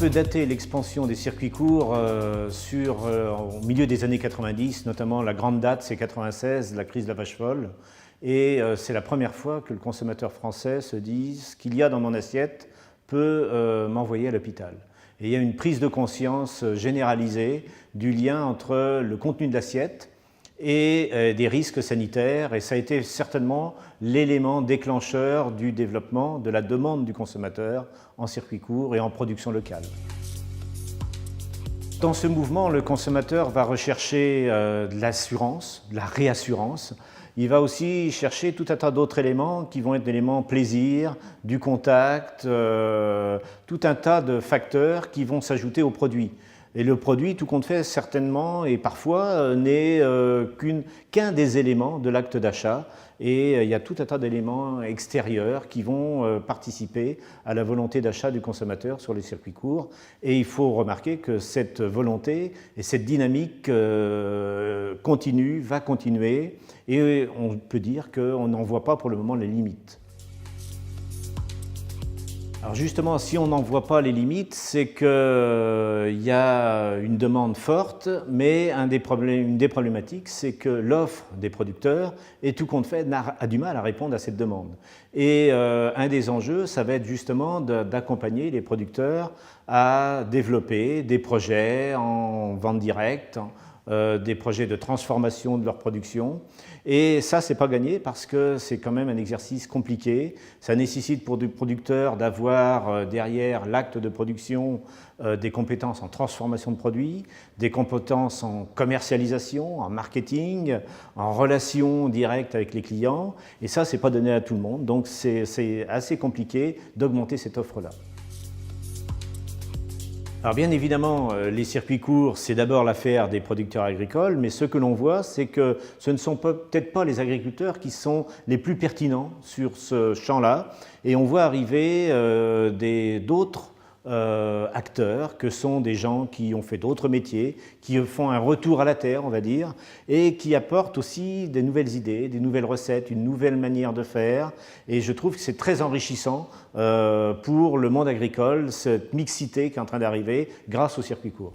peut dater l'expansion des circuits courts au milieu des années 90, notamment la grande date, c'est 96, la crise de la vache folle. Et c'est la première fois que le consommateur français se dit « ce qu'il y a dans mon assiette peut m'envoyer à l'hôpital ». Et il y a une prise de conscience généralisée du lien entre le contenu de l'assiette et des risques sanitaires, et ça a été certainement l'élément déclencheur du développement de la demande du consommateur en circuit court et en production locale. Dans ce mouvement, le consommateur va rechercher de l'assurance, de la réassurance. Il va aussi chercher tout un tas d'autres éléments qui vont être des éléments plaisir, du contact, tout un tas de facteurs qui vont s'ajouter au produit. Et le produit, tout compte fait, certainement et parfois n'est qu'un des éléments de l'acte d'achat. Et il y a tout un tas d'éléments extérieurs qui vont participer à la volonté d'achat du consommateur sur les circuits courts. Et il faut remarquer que cette volonté et cette dynamique va continuer. Et on peut dire qu'on n'en voit pas pour le moment les limites. Alors justement, si on n'en voit pas les limites, c'est qu'il y a une demande forte, mais une des problématiques, c'est que l'offre des producteurs, et tout compte fait, a du mal à répondre à cette demande. Et un des enjeux, ça va être justement d'accompagner les producteurs à développer des projets en vente directe, des projets de transformation de leur production. Et ça, c'est pas gagné parce que c'est quand même un exercice compliqué. Ça nécessite pour des producteurs d'avoir derrière l'acte de production des compétences en transformation de produits, des compétences en commercialisation, en marketing, en relation directe avec les clients. Et ça, c'est pas donné à tout le monde. Donc c'est assez compliqué d'augmenter cette offre-là. Alors bien évidemment, les circuits courts, c'est d'abord l'affaire des producteurs agricoles, mais ce que l'on voit, c'est que ce ne sont peut-être pas les agriculteurs qui sont les plus pertinents sur ce champ-là, et on voit arriver d'autres acteurs, que sont des gens qui ont fait d'autres métiers, qui font un retour à la terre, on va dire, et qui apportent aussi des nouvelles idées, des nouvelles recettes, une nouvelle manière de faire. Et je trouve que c'est très enrichissant pour le monde agricole, cette mixité qui est en train d'arriver grâce au circuit court.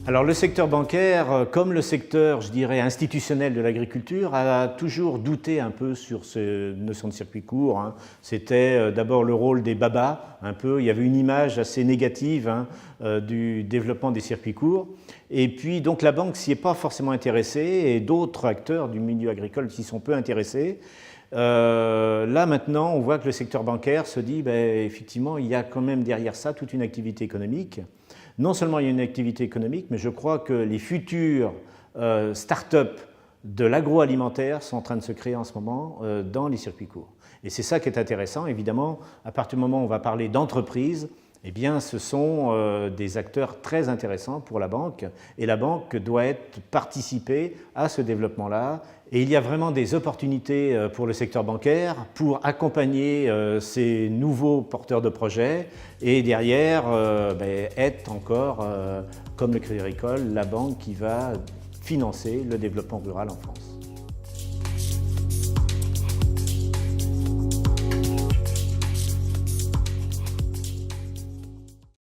Alors le secteur bancaire, comme le secteur, je dirais, institutionnel de l'agriculture, a toujours douté un peu sur cette notion de circuit court. C'était d'abord le rôle des babas, un peu. Il y avait une image assez négative du développement des circuits courts. Et puis donc la banque s'y est pas forcément intéressée et d'autres acteurs du milieu agricole s'y sont peu intéressés. Là maintenant, on voit que le secteur bancaire se dit, effectivement, il y a quand même derrière ça toute une activité économique. Non seulement il y a une activité économique, mais je crois que les futures start-up de l'agroalimentaire sont en train de se créer en ce moment dans les circuits courts. Et c'est ça qui est intéressant. Évidemment, à partir du moment où on va parler d'entreprise, eh bien, ce sont des acteurs très intéressants pour la banque, et la banque doit participer à ce développement-là. Et il y a vraiment des opportunités pour le secteur bancaire pour accompagner ces nouveaux porteurs de projets et derrière être encore, comme le Crédit Agricole, la banque qui va financer le développement rural en France.